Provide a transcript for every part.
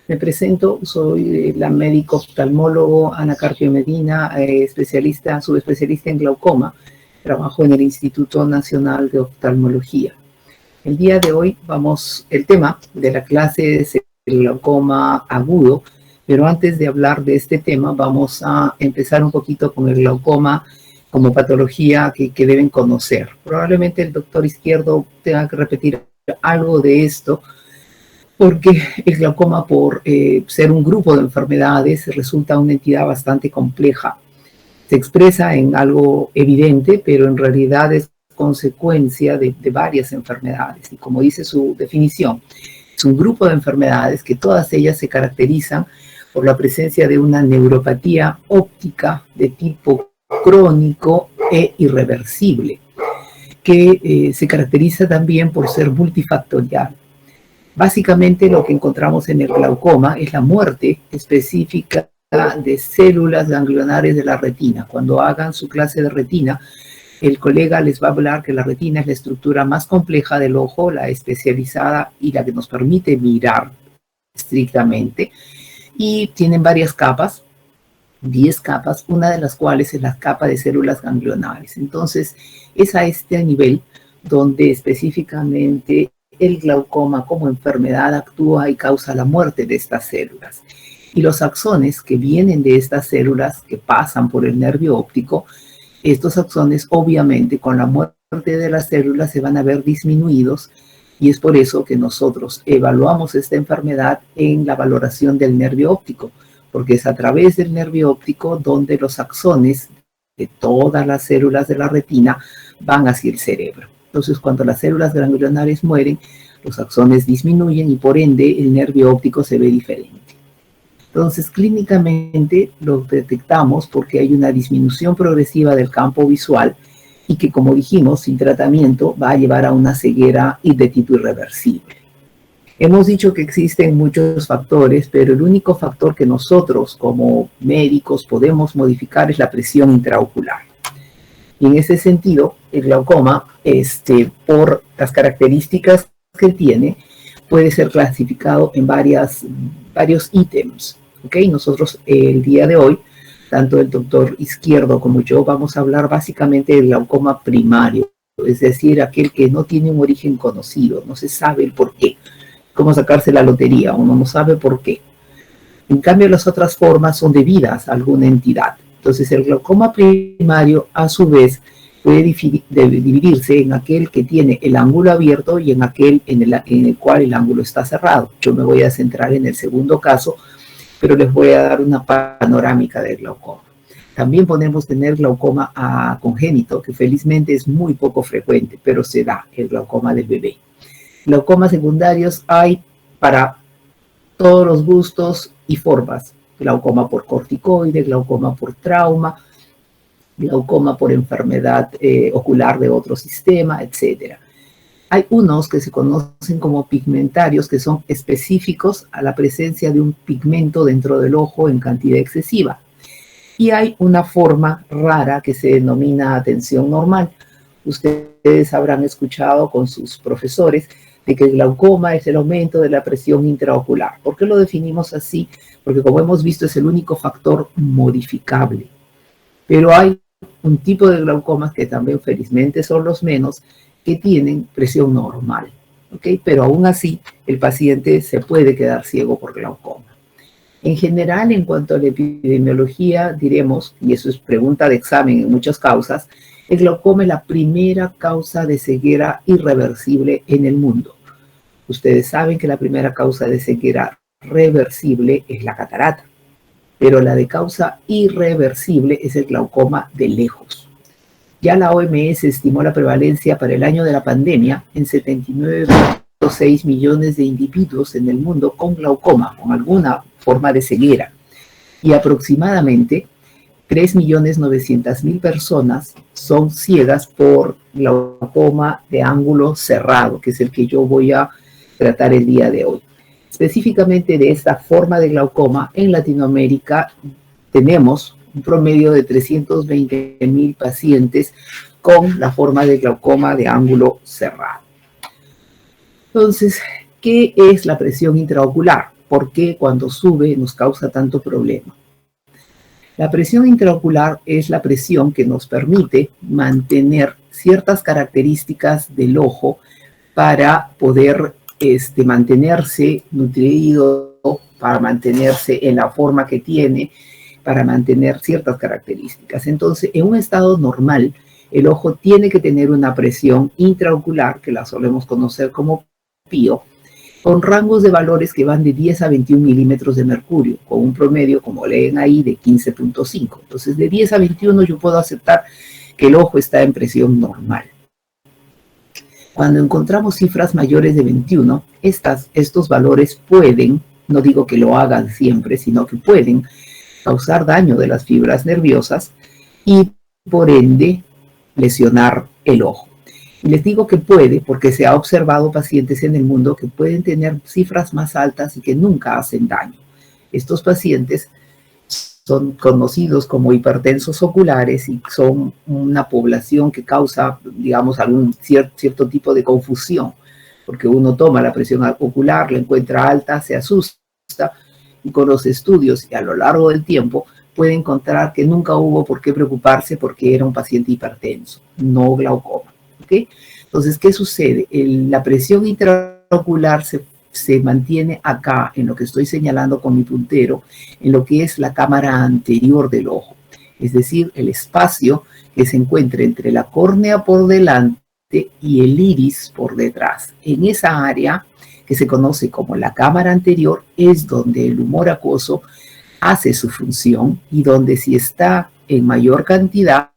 Me presento, soy la médico oftalmólogo Ana Carpio Medina, subespecialista en glaucoma. Trabajo en el Instituto Nacional de Oftalmología. El día de hoy el tema de la clase es el glaucoma agudo, pero antes de hablar de este tema vamos a empezar un poquito con el glaucoma como patología que deben conocer. Probablemente el doctor Izquierdo tenga que repetir algo de esto, porque el glaucoma, por ser un grupo de enfermedades, resulta una entidad bastante compleja. Se expresa en algo evidente, pero en realidad es consecuencia de varias enfermedades. Y como dice su definición, es un grupo de enfermedades que todas ellas se caracterizan por la presencia de una neuropatía óptica de tipo crónico e irreversible, que se caracteriza también por ser multifactorial. Básicamente lo que encontramos en el glaucoma es la muerte específica de células ganglionares de la retina. Cuando hagan su clase de retina, el colega les va a hablar que la retina es la estructura más compleja del ojo, la especializada y la que nos permite mirar estrictamente. Y tienen varias capas, 10 capas, una de las cuales es la capa de células ganglionares. Entonces, es a este nivel donde específicamente el glaucoma como enfermedad actúa y causa la muerte de estas células. Y los axones que vienen de estas células que pasan por el nervio óptico, estos axones obviamente con la muerte de las células se van a ver disminuidos, y es por eso que nosotros evaluamos esta enfermedad en la valoración del nervio óptico, porque es a través del nervio óptico donde los axones de todas las células de la retina van hacia el cerebro. Entonces, cuando las células ganglionares mueren, los axones disminuyen y por ende el nervio óptico se ve diferente. Entonces, clínicamente lo detectamos porque hay una disminución progresiva del campo visual y que, como dijimos, sin tratamiento va a llevar a una ceguera de tipo irreversible. Hemos dicho que existen muchos factores, pero el único factor que nosotros como médicos podemos modificar es la presión intraocular. Y en ese sentido, el glaucoma, por las características que tiene, puede ser clasificado en varios ítems. ¿Okay? Nosotros el día de hoy, tanto el doctor Izquierdo como yo, vamos a hablar básicamente del glaucoma primario, es decir, aquel que no tiene un origen conocido, no se sabe el por qué. Cómo sacarse la lotería, uno no sabe por qué. En cambio, las otras formas son debidas a alguna entidad. Entonces, el glaucoma primario, a su vez, puede dividirse en aquel que tiene el ángulo abierto y en aquel en el cual el ángulo está cerrado. Yo me voy a centrar en el segundo caso, pero les voy a dar una panorámica del glaucoma. También podemos tener glaucoma congénito, que felizmente es muy poco frecuente, pero se da el glaucoma del bebé. Glaucomas secundarios hay para todos los gustos y formas. Glaucoma por corticoide, glaucoma por trauma, glaucoma por enfermedad ocular de otro sistema, etc. Hay unos que se conocen como pigmentarios, que son específicos a la presencia de un pigmento dentro del ojo en cantidad excesiva. Y hay una forma rara que se denomina tensión normal. Ustedes habrán escuchado con sus profesores de que el glaucoma es el aumento de la presión intraocular. ¿Por qué lo definimos así? Porque, como hemos visto, es el único factor modificable. Pero hay un tipo de glaucomas que también felizmente son los menos, que tienen presión normal, ¿okay? Pero aún así el paciente se puede quedar ciego por glaucoma. En general, en cuanto a la epidemiología, diremos, y eso es pregunta de examen en muchas causas, el glaucoma es la primera causa de ceguera irreversible en el mundo. Ustedes saben que la primera causa de ceguera reversible es la catarata, pero la de causa irreversible es el glaucoma de lejos. Ya la OMS estimó la prevalencia para el año de la pandemia en 79,6 millones de individuos en el mundo con glaucoma, con alguna forma de ceguera, y aproximadamente 3.900.000 personas son ciegas por glaucoma de ángulo cerrado, que es el que yo voy a tratar el día de hoy. Específicamente de esta forma de glaucoma, en Latinoamérica tenemos un promedio de 320.000 pacientes con la forma de glaucoma de ángulo cerrado. Entonces, ¿qué es la presión intraocular? por qué cuando sube nos causa tanto problema. La presión intraocular es la presión que nos permite mantener ciertas características del ojo para poder mantenerse nutrido, para mantenerse en la forma que tiene, para mantener ciertas características. Entonces, en un estado normal, el ojo tiene que tener una presión intraocular, que la solemos conocer como PIO, con rangos de valores que van de 10 a 21 milímetros de mercurio, con un promedio, como leen ahí, de 15.5. Entonces, de 10 a 21 yo puedo aceptar que el ojo está en presión normal. Cuando encontramos cifras mayores de 21, estos valores pueden, no digo que lo hagan siempre, sino que pueden causar daño de las fibras nerviosas y, por ende, lesionar el ojo. Y les digo que puede porque se ha observado pacientes en el mundo que pueden tener cifras más altas y que nunca hacen daño. Estos pacientes son conocidos como hipertensos oculares y son una población que causa, digamos, algún cierto tipo de confusión, porque uno toma la presión ocular, la encuentra alta, se asusta, y con los estudios y a lo largo del tiempo puede encontrar que nunca hubo por qué preocuparse porque era un paciente hipertenso, no glaucoma. ¿Okay? Entonces, ¿qué sucede? La presión intraocular se mantiene acá, en lo que estoy señalando con mi puntero, en lo que es la cámara anterior del ojo, es decir, el espacio que se encuentra entre la córnea por delante y el iris por detrás. En esa área, que se conoce como la cámara anterior, es donde el humor acuoso hace su función y donde, si está en mayor cantidad,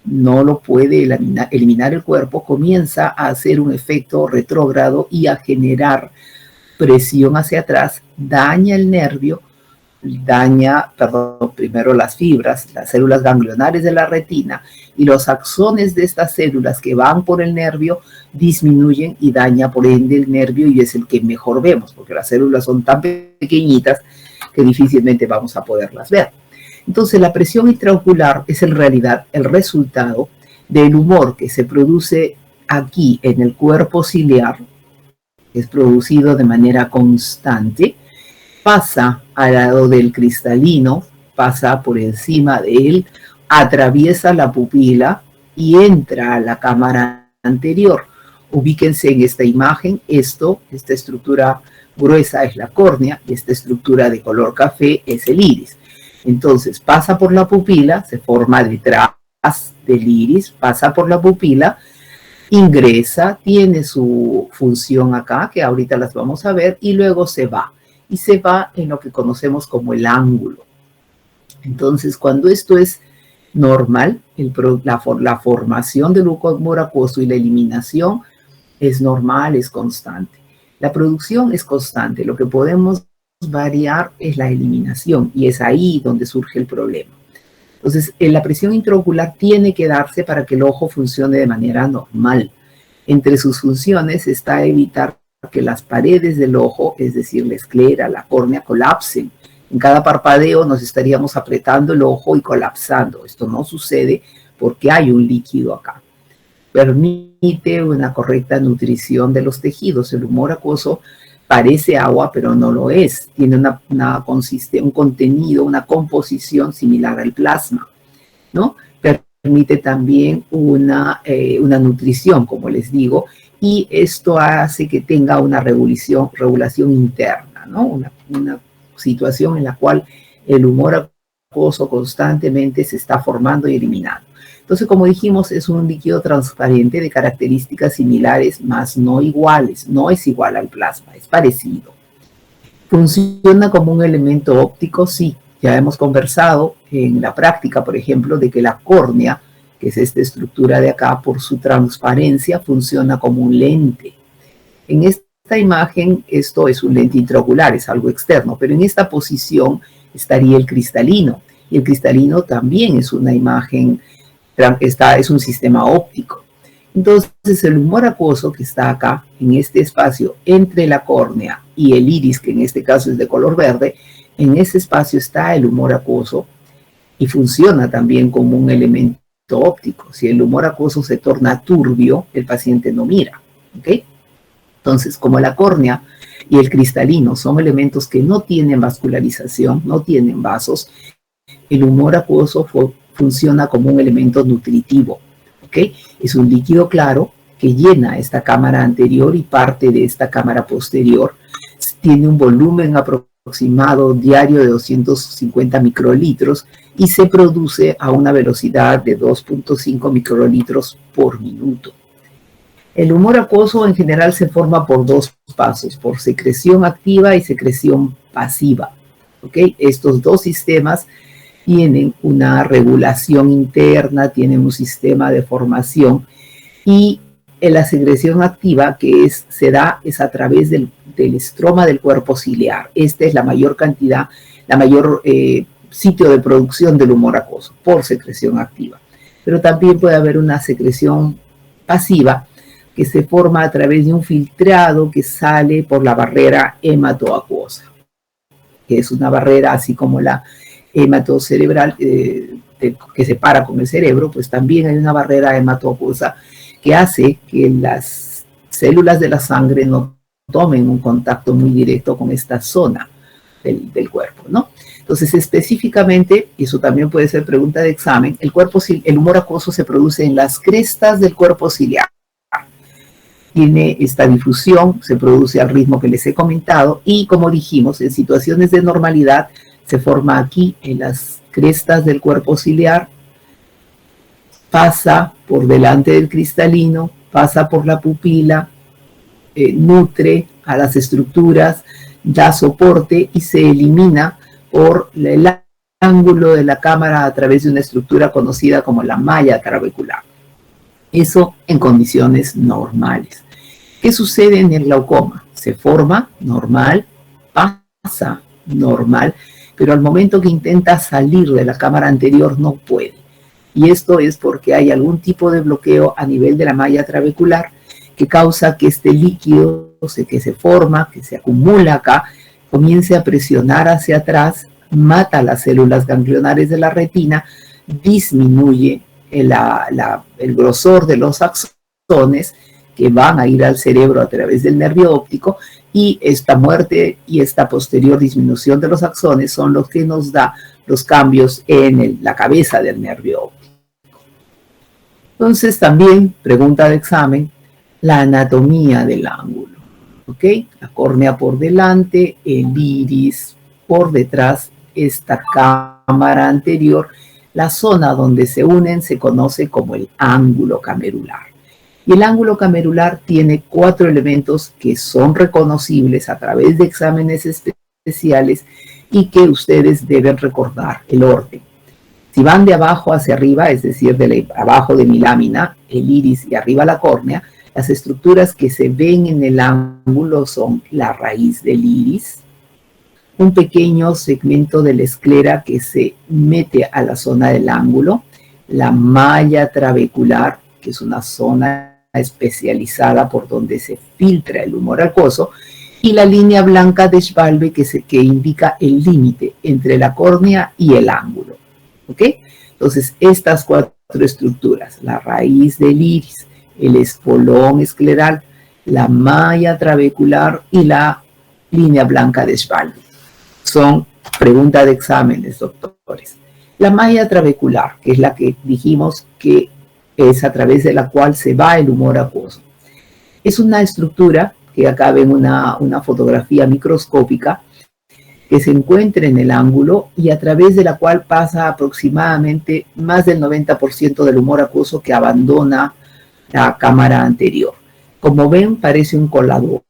no lo puede eliminar el cuerpo, comienza a hacer un efecto retrógrado y a generar presión hacia atrás, daña el nervio, primero las fibras, las células ganglionares de la retina, y los axones de estas células que van por el nervio disminuyen y daña por ende el nervio, y es el que mejor vemos, porque las células son tan pequeñitas que difícilmente vamos a poderlas ver. Entonces, la presión intraocular es en realidad el resultado del humor que se produce aquí en el cuerpo ciliar, que es producido de manera constante, pasa al lado del cristalino, pasa por encima de él, atraviesa la pupila y entra a la cámara anterior. Ubíquense en esta imagen, esta estructura gruesa es la córnea y esta estructura de color café es el iris. Entonces pasa por la pupila, se forma detrás del iris, pasa por la pupila, ingresa, tiene su función acá, que ahorita las vamos a ver, y luego se va. Y se va en lo que conocemos como el ángulo. Entonces, cuando esto es normal, la formación del humor acuoso y la eliminación es normal, es constante. La producción es constante, lo que podemos variar es la eliminación, y es ahí donde surge el problema. Entonces, la presión intraocular tiene que darse para que el ojo funcione de manera normal. Entre sus funciones está evitar que las paredes del ojo, es decir, la esclera, la córnea, colapsen. En cada parpadeo nos estaríamos apretando el ojo y colapsando. Esto no sucede porque hay un líquido acá. Permite una correcta nutrición de los tejidos. El humor acuoso parece agua, pero no lo es. Tiene un contenido, una composición similar al plasma, ¿no? Permite también una nutrición, como les digo, y esto hace que tenga una regulación interna, ¿no? Una situación en la cual el humor acuoso constantemente se está formando y eliminando. Entonces, como dijimos, es un líquido transparente de características similares, más no iguales. No es igual al plasma, es parecido. ¿Funciona como un elemento óptico? Sí. Ya hemos conversado en la práctica, por ejemplo, de que la córnea, que es esta estructura de acá, por su transparencia, funciona como un lente. En esta imagen, esto es un lente intraocular, es algo externo, pero en esta posición estaría el cristalino. Y el cristalino también es una imagen, es un sistema óptico. Entonces, el humor acuoso que está acá, en este espacio entre la córnea y el iris, que en este caso es de color verde, en ese espacio está el humor acuoso y funciona también como un elemento óptico. Si el humor acuoso se torna turbio, el paciente no mira, ¿ok? Entonces, como la córnea y el cristalino son elementos que no tienen vascularización, no tienen vasos, el humor acuoso funciona como un elemento nutritivo, ¿ok? Es un líquido claro que llena esta cámara anterior y parte de esta cámara posterior. Tiene un volumen aproximado diario de 250 microlitros y se produce a una velocidad de 2.5 microlitros por minuto. El humor acuoso en general se forma por dos pasos, por secreción activa y secreción pasiva, ¿ok? Estos dos sistemas tienen una regulación interna, tienen un sistema de formación, y la secreción activa se da a través del estroma del cuerpo ciliar. Esta es la mayor cantidad, la mayor sitio de producción del humor acuoso por secreción activa. Pero también puede haber una secreción pasiva que se forma a través de un filtrado que sale por la barrera hematoacuosa, que es una barrera así como la hematocerebral que separa con el cerebro, pues también hay una barrera hematoacuosa que hace que las células de la sangre no tomen un contacto muy directo con esta zona del cuerpo, ¿no? Entonces, específicamente, y eso también puede ser pregunta de examen, el humor acuoso se produce en las crestas del cuerpo ciliar. Tiene esta difusión, se produce al ritmo que les he comentado, y como dijimos, en situaciones de normalidad se forma aquí en las crestas del cuerpo ciliar, pasa por delante del cristalino, pasa por la pupila, nutre a las estructuras, da soporte y se elimina por el ángulo de la cámara a través de una estructura conocida como la malla trabecular. Eso en condiciones normales. ¿Qué sucede en el glaucoma? Se forma normal, pasa normal, pero al momento que intenta salir de la cámara anterior no puede. Y esto es porque hay algún tipo de bloqueo a nivel de la malla trabecular que causa que este líquido que se forma, que se acumula acá, comience a presionar hacia atrás, mata las células ganglionares de la retina, disminuye el grosor de los axones que van a ir al cerebro a través del nervio óptico, y esta muerte y esta posterior disminución de los axones son los que nos da los cambios en la cabeza del nervio óptico. Entonces también, pregunta de examen, la anatomía del ángulo, ¿ok? La córnea por delante, el iris por detrás, esta cámara anterior, la zona donde se unen se conoce como el ángulo camerular. Y el ángulo camerular tiene 4 elementos que son reconocibles a través de exámenes especiales y que ustedes deben recordar el orden. Si van de abajo hacia arriba, es decir, abajo de mi lámina, el iris y arriba la córnea, las estructuras que se ven en el ángulo son la raíz del iris, un pequeño segmento de la esclera que se mete a la zona del ángulo, la malla trabecular, que es una zona especializada por donde se filtra el humor acuoso, y la línea blanca de Schwalbe que indica el límite entre la córnea y el ángulo. ¿Ok? Entonces, estas 4 estructuras, la raíz del iris, el espolón escleral, la malla trabecular y la línea blanca de Schwalbe, son pregunta de exámenes, doctores. La malla trabecular, que es la que dijimos que es a través de la cual se va el humor acuoso, es una estructura que acá ven una fotografía microscópica que se encuentra en el ángulo y a través de la cual pasa aproximadamente más del 90% del humor acuoso que abandona la cámara anterior. Como ven, parece un colador,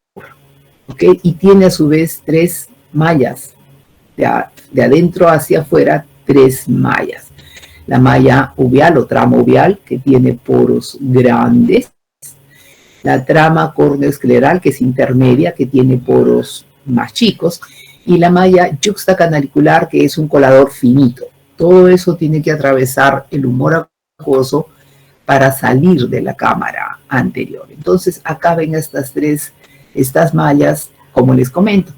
¿ok? Y tiene a su vez 3 mallas, de adentro hacia afuera, 3 mallas. La malla uveal o trama uveal, que tiene poros grandes, la trama córneo-escleral, que es intermedia, que tiene poros más chicos, y la malla yuxtacanalicular, que es un colador finito. Todo eso tiene que atravesar el humor acuoso para salir de la cámara anterior. Entonces, acá ven estas mallas, como les comento.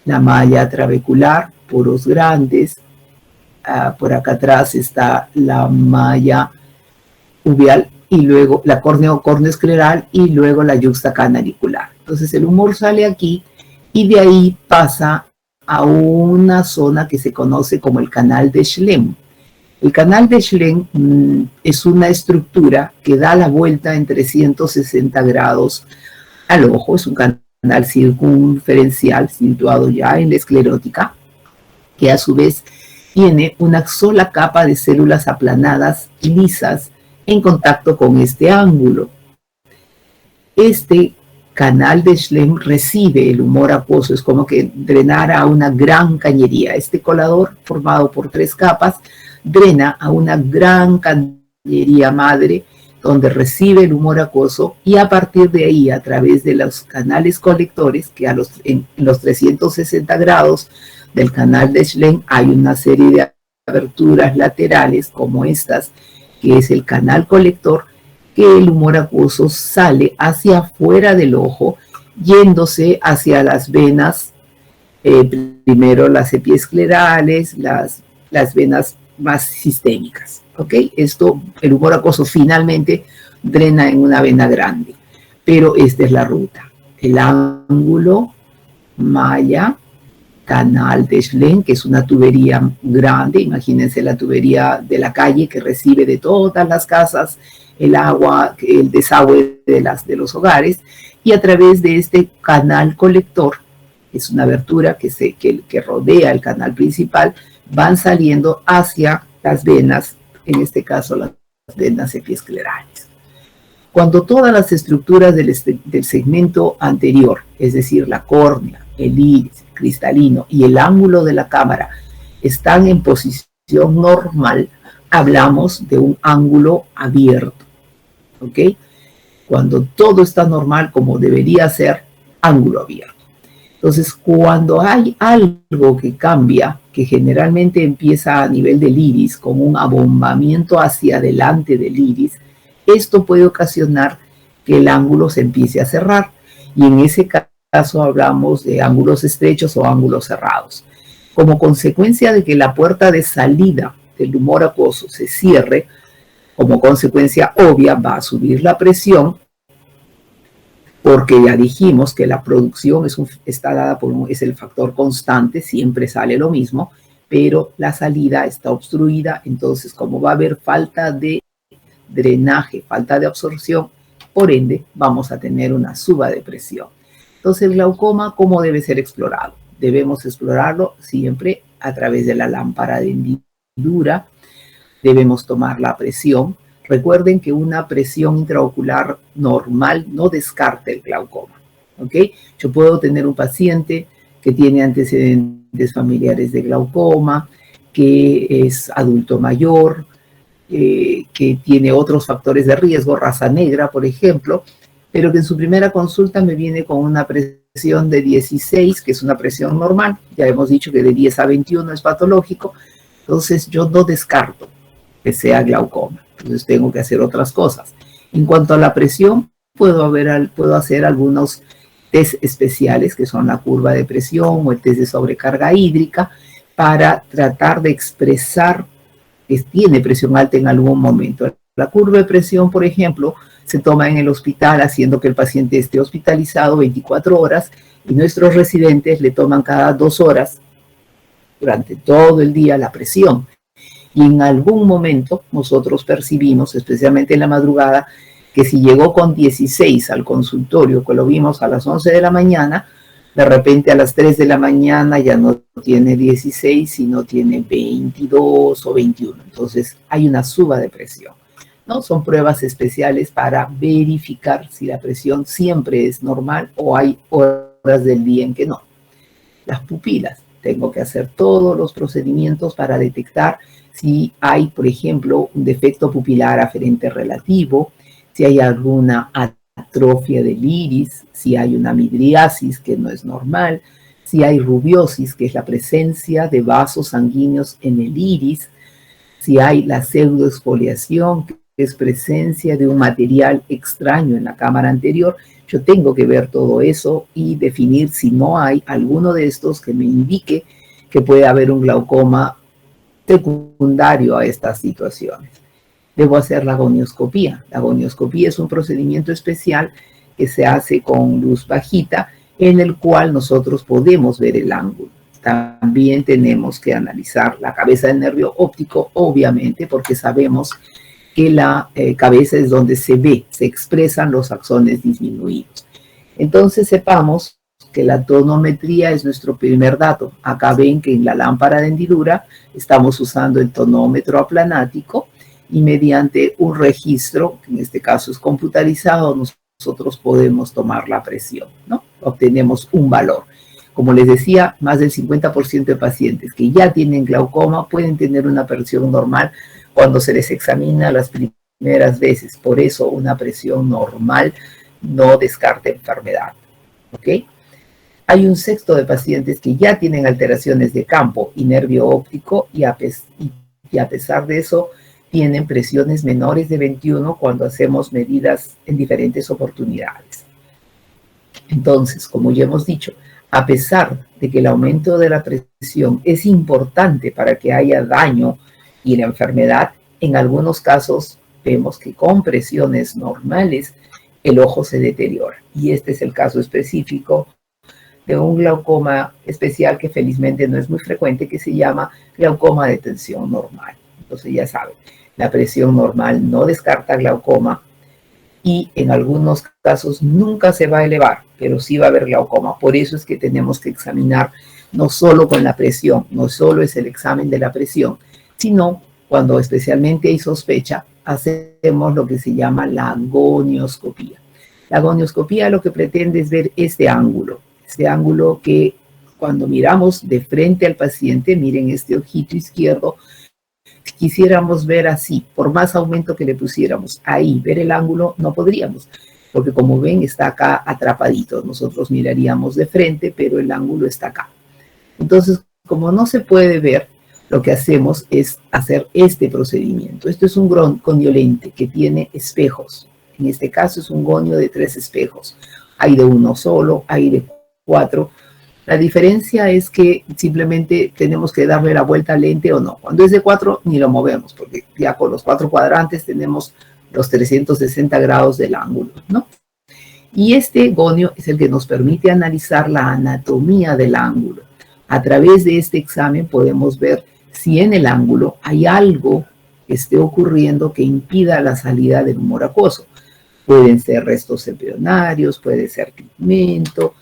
La malla trabecular, poros grandes. Por acá atrás está la malla uveal y luego la córneo-escleral y luego la yuxtacanalicular. Entonces, el humor sale aquí y de ahí pasa a una zona que se conoce como el canal de Schlemm. El canal de Schlemm es una estructura que da la vuelta en 360 grados al ojo, es un canal circunferencial situado ya en la esclerótica, que a su vez tiene una sola capa de células aplanadas lisas en contacto con este ángulo. Este canal de Schlemm recibe el humor acuoso, es como que drenara a una gran cañería. Este colador, formado por 3 capas, drena a una gran cañería madre, donde recibe el humor acuoso, y a partir de ahí, a través de los canales colectores, que en los 360 grados del canal de Schlemm hay una serie de aberturas laterales como estas, que es el canal colector, que el humor acuoso sale hacia afuera del ojo, yéndose hacia las venas, primero las epiesclerales, las venas más sistémicas, ¿ok? El humor acuoso finalmente drena en una vena grande, pero esta es la ruta. El ángulo, malla, canal de Schlemm, que es una tubería grande, imagínense la tubería de la calle que recibe de todas las casas el agua, el desagüe de los hogares, y a través de este canal colector, es una abertura que rodea el canal principal, van saliendo hacia las venas, en este caso las venas epiesclerales. Cuando todas las estructuras del segmento anterior, es decir, la córnea, el iris, el cristalino y el ángulo de la cámara, están en posición normal, hablamos de un ángulo abierto. ¿Ok? Cuando todo está normal como debería ser, ángulo abierto. Entonces, cuando hay algo que cambia, que generalmente empieza a nivel del iris, con un abombamiento hacia adelante del iris, esto puede ocasionar que el ángulo se empiece a cerrar. Y en ese caso hablamos de ángulos estrechos o ángulos cerrados. Como consecuencia de que la puerta de salida del humor acuoso se cierre, como consecuencia obvia va a subir la presión, porque ya dijimos que la producción está dada es el factor constante, siempre sale lo mismo, pero la salida está obstruida, entonces como va a haber falta de drenaje, falta de absorción, por ende vamos a tener una suba de presión. Entonces el glaucoma, ¿cómo debe ser explorado? Debemos explorarlo siempre a través de la lámpara de hendidura. Debemos tomar la presión. Recuerden que una presión intraocular normal no descarta el glaucoma, ¿ok? Yo puedo tener un paciente que tiene antecedentes familiares de glaucoma, que es adulto mayor, que tiene otros factores de riesgo, raza negra, por ejemplo, pero que en su primera consulta me viene con una presión de 16, que es una presión normal. Ya hemos dicho que de 10 a 21 es patológico, entonces yo no descarto que sea glaucoma. Entonces tengo que hacer otras cosas. En cuanto a la presión, puedo hacer algunos test especiales, que son la curva de presión o el test de sobrecarga hídrica, para tratar de expresar que tiene presión alta en algún momento. La curva de presión, por ejemplo, se toma en el hospital, haciendo que el paciente esté hospitalizado 24 horas, y nuestros residentes le toman cada 2 horas durante todo el día la presión. Y en algún momento nosotros percibimos, especialmente en la madrugada, que si llegó con 16 al consultorio, que lo vimos a las 11 de la mañana, de repente a las 3 de la mañana ya no tiene 16, sino tiene 22 o 21. Entonces hay una suba de presión, ¿no? Son pruebas especiales para verificar si la presión siempre es normal o hay horas del día en que no. Las pupilas. Tengo que hacer todos los procedimientos para detectar si hay, por ejemplo, un defecto pupilar aferente relativo, si hay alguna atrofia del iris, si hay una midriasis que no es normal, si hay rubiosis, que es la presencia de vasos sanguíneos en el iris, si hay la pseudoexfoliación, que es presencia de un material extraño en la cámara anterior. Yo tengo que ver todo eso y definir si no hay alguno de estos que me indique que puede haber un glaucoma secundario a estas situaciones. Debo hacer la gonioscopía. La gonioscopía es un procedimiento especial que se hace con luz bajita en el cual nosotros podemos ver el ángulo. También tenemos que analizar la cabeza del nervio óptico, obviamente, porque sabemos que la cabeza es donde se ve, se expresan los axones disminuidos. Entonces sepamos que la tonometría es nuestro primer dato. Acá ven que en la lámpara de hendidura estamos usando el tonómetro aplanático y mediante un registro, que en este caso es computarizado, nosotros podemos tomar la presión, ¿no? Obtenemos un valor. Como les decía, más del 50% de pacientes que ya tienen glaucoma pueden tener una presión normal cuando se les examina las primeras veces. Por eso una presión normal no descarta enfermedad, ¿ok? Hay un sexto de pacientes que ya tienen alteraciones de campo y nervio óptico y a pesar de eso tienen presiones menores de 21 cuando hacemos medidas en diferentes oportunidades. Entonces, como ya hemos dicho, a pesar de que el aumento de la presión es importante para que haya daño y la enfermedad, en algunos casos vemos que con presiones normales el ojo se deteriora. Y este es el caso específico de un glaucoma especial que felizmente no es muy frecuente, que se llama glaucoma de tensión normal. Entonces ya saben, la presión normal no descarta glaucoma y en algunos casos nunca se va a elevar, pero sí va a haber glaucoma. Por eso es que tenemos que examinar no solo con la presión, no solo es el examen de la presión, sino cuando especialmente hay sospecha, hacemos lo que se llama la gonioscopía. La gonioscopía lo que pretende es ver este ángulo que cuando miramos de frente al paciente, miren este ojito izquierdo, quisiéramos ver así, por más aumento que le pusiéramos ahí, ver el ángulo, no podríamos, porque como ven está acá atrapadito, nosotros miraríamos de frente, pero el ángulo está acá. Entonces, como no se puede ver, lo que hacemos es hacer este procedimiento. Esto es un goniolente que tiene espejos. En este caso es un gonio de 3 espejos. Hay de uno solo, hay de 4. La diferencia es que simplemente tenemos que darle la vuelta al lente o no. Cuando es de 4 ni lo movemos, porque ya con los 4 cuadrantes tenemos los 360 grados del ángulo, ¿no? Y este gonio es el que nos permite analizar la anatomía del ángulo. A través de este examen podemos ver si en el ángulo hay algo que esté ocurriendo que impida la salida del humor acuoso. Pueden ser restos embrionarios, puede ser pigmento,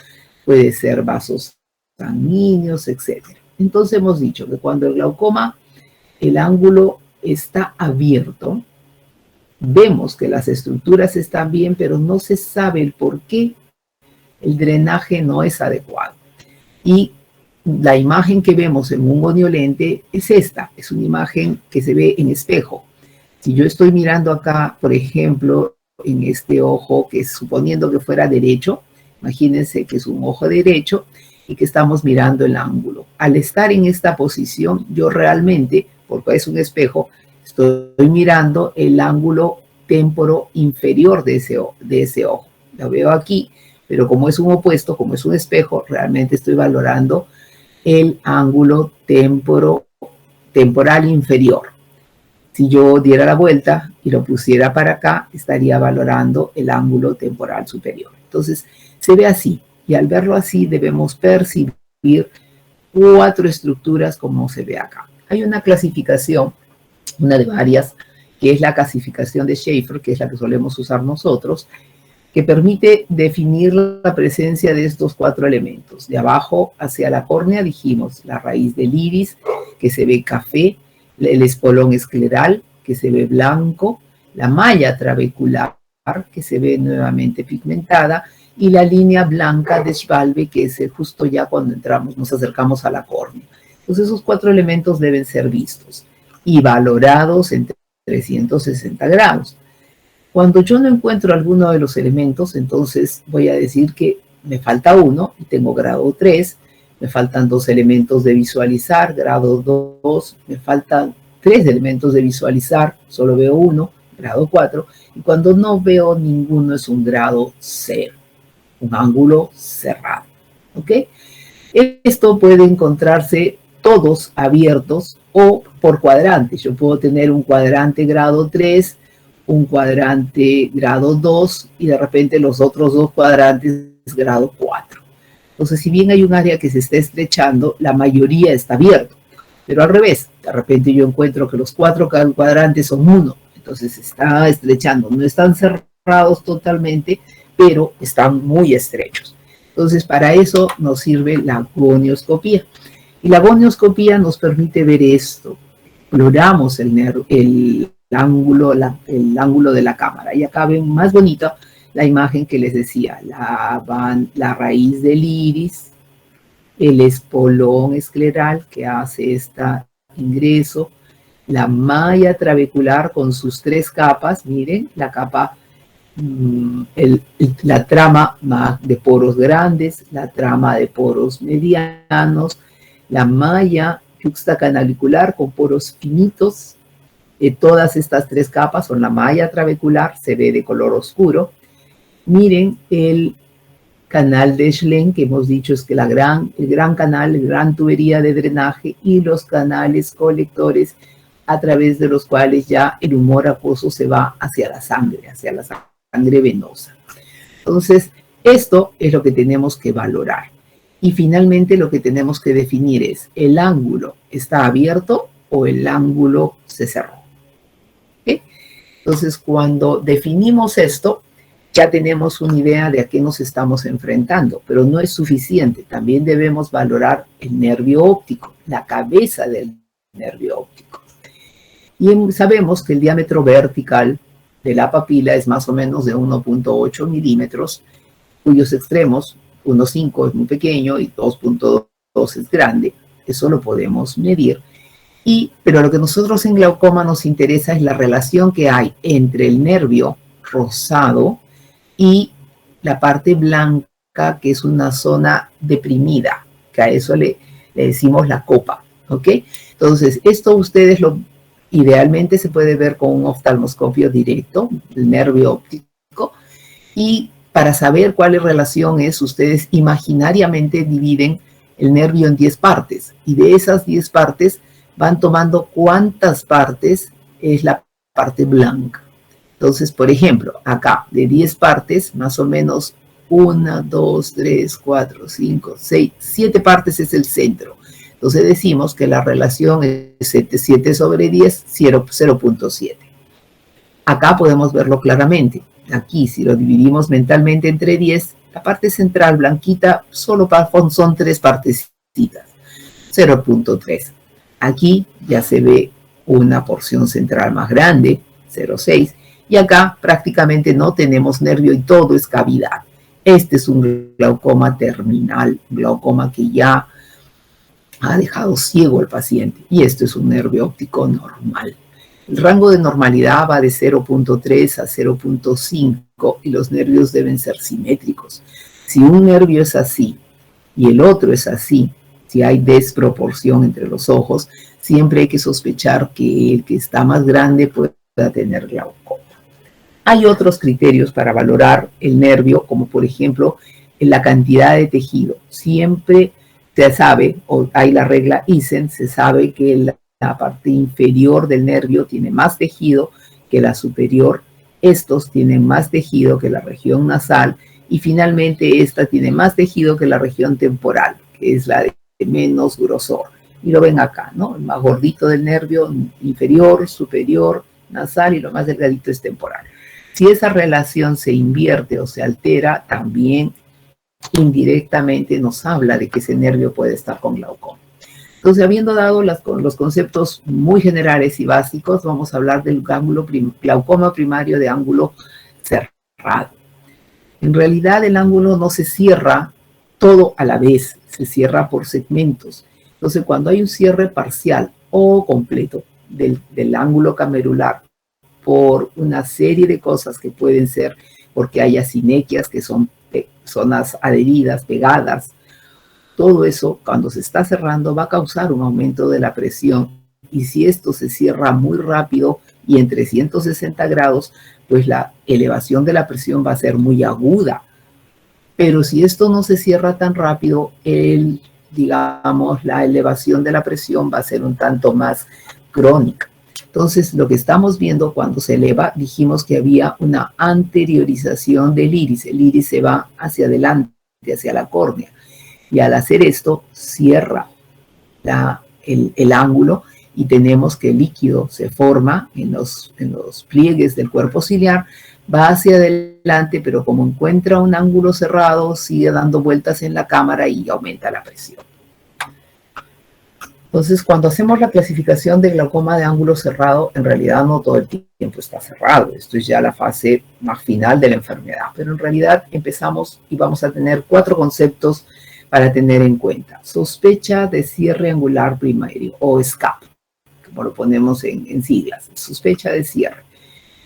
puede ser vasos sanguíneos, etc. Entonces hemos dicho que cuando el glaucoma, el ángulo está abierto, vemos que las estructuras están bien, pero no se sabe el por qué el drenaje no es adecuado. Y la imagen que vemos en un goniolente es esta, es una imagen que se ve en espejo. Si yo estoy mirando acá, por ejemplo, en este ojo, que es suponiendo que fuera derecho, imagínense que es un ojo derecho y que estamos mirando el ángulo. Al estar en esta posición, yo realmente, porque es un espejo, estoy mirando el ángulo témporo inferior de ese ojo. Lo veo aquí, pero como es un opuesto, como es un espejo, realmente estoy valorando el ángulo temporal inferior. Si yo diera la vuelta y lo pusiera para acá, estaría valorando el ángulo temporal superior. Entonces, se ve así, y al verlo así debemos percibir 4 estructuras como se ve acá. Hay una clasificación, una de varias, que es la clasificación de Schaefer, que es la que solemos usar nosotros, que permite definir la presencia de estos 4 elementos. De abajo hacia la córnea dijimos la raíz del iris, que se ve café, el espolón escleral, que se ve blanco, la malla trabecular, que se ve nuevamente pigmentada, y la línea blanca de Schwalbe, que es justo ya cuando nos acercamos a la córnea. Entonces esos 4 elementos deben ser vistos y valorados en 360 grados. Cuando yo no encuentro alguno de los elementos, entonces voy a decir que me falta uno y tengo grado 3, me faltan 2 elementos de visualizar, grado 2, me faltan 3 elementos de visualizar, solo veo uno, grado 4, y cuando no veo ninguno es un grado 0, un ángulo cerrado, ¿ok? Esto puede encontrarse todos abiertos o por cuadrantes. Yo puedo tener un cuadrante grado 3, un cuadrante grado 2 y de repente los otros 2 cuadrantes grado 4. Entonces, si bien hay un área que se está estrechando, la mayoría está abierto. Pero al revés, de repente yo encuentro que los 4 cuadrantes son 1, entonces se está estrechando. No están cerrados totalmente, pero están muy estrechos. Entonces, para eso nos sirve la gonioscopía. Y la gonioscopía nos permite ver esto. Exploramos el ángulo de la cámara. Y acá ven más bonita la imagen que les decía, la raíz del iris, el espolón escleral que hace este ingreso, la malla trabecular con sus 3 capas, miren, la capa, la trama de poros grandes, la trama de poros medianos, la malla juxtacanalicular con poros finitos. Todas estas 3 capas son la malla trabecular, se ve de color oscuro. Miren el canal de Schlenk, que hemos dicho es que el gran canal, la gran tubería de drenaje y los canales colectores a través de los cuales ya el humor acuoso se va hacia la sangre venosa. Entonces, esto es lo que tenemos que valorar. Y finalmente lo que tenemos que definir es, ¿el ángulo está abierto o el ángulo se cerró? ¿Okay? Entonces, cuando definimos esto, ya tenemos una idea de a qué nos estamos enfrentando, pero no es suficiente. También debemos valorar el nervio óptico, la cabeza del nervio óptico. Y sabemos que el diámetro vertical de la papila es más o menos de 1.8 milímetros, cuyos extremos, 1.5 es muy pequeño y 2.2 es grande. Eso lo podemos medir. Pero lo que nosotros en glaucoma nos interesa es la relación que hay entre el nervio rosado y la parte blanca, que es una zona deprimida, que a eso le decimos la copa, ¿ok? Entonces, esto ustedes idealmente se puede ver con un oftalmoscopio directo, el nervio óptico, y para saber cuál relación es, ustedes imaginariamente dividen el nervio en 10 partes, y de esas 10 partes van tomando cuántas partes es la parte blanca. Entonces, por ejemplo, acá de 10 partes, más o menos 1, 2, 3, 4, 5, 6, 7 partes es el centro. Entonces decimos que la relación es 7 sobre 10, 0.7. Acá podemos verlo claramente. Aquí, si lo dividimos mentalmente entre 10, la parte central blanquita solo son 3 partecitas, 0.3. Aquí ya se ve una porción central más grande, 0.6. Y acá prácticamente no tenemos nervio y todo es cavidad. Este es un glaucoma terminal, un glaucoma que ya ha dejado ciego al paciente. Y esto es un nervio óptico normal. El rango de normalidad va de 0.3 a 0.5 y los nervios deben ser simétricos. Si un nervio es así y el otro es así, si hay desproporción entre los ojos, siempre hay que sospechar que el que está más grande pueda tener glaucoma. Hay otros criterios para valorar el nervio, como por ejemplo la cantidad de tejido. Siempre se sabe, o hay la regla Isen, se sabe que la parte inferior del nervio tiene más tejido que la superior. Estos tienen más tejido que la región nasal y finalmente esta tiene más tejido que la región temporal, que es la de menos grosor. Y lo ven acá, ¿no? El más gordito del nervio inferior, superior, nasal y lo más delgadito es temporal. Si esa relación se invierte o se altera, también indirectamente nos habla de que ese nervio puede estar con glaucoma. Entonces, habiendo dado los conceptos muy generales y básicos, vamos a hablar del glaucoma primario de ángulo cerrado. En realidad, el ángulo no se cierra todo a la vez, se cierra por segmentos. Entonces, cuando hay un cierre parcial o completo del ángulo camerular, por una serie de cosas que pueden ser porque haya sinequias, que son zonas adheridas, pegadas. Todo eso, cuando se está cerrando, va a causar un aumento de la presión. Y si esto se cierra muy rápido y en 360 grados, pues la elevación de la presión va a ser muy aguda. Pero si esto no se cierra tan rápido, digamos, la elevación de la presión va a ser un tanto más crónica. Entonces, lo que estamos viendo cuando se eleva, dijimos que había una anteriorización del iris. El iris se va hacia adelante, hacia la córnea. Y al hacer esto, cierra el ángulo y tenemos que el líquido se forma en los pliegues del cuerpo ciliar, va hacia adelante, pero como encuentra un ángulo cerrado, sigue dando vueltas en la cámara y aumenta la presión. Entonces, cuando hacemos la clasificación de glaucoma de ángulo cerrado, en realidad no todo el tiempo está cerrado. Esto es ya la fase más final de la enfermedad. Pero en realidad empezamos y vamos a tener 4 conceptos para tener en cuenta. Sospecha de cierre angular primario, o SCAP, como lo ponemos en siglas. Sospecha de cierre.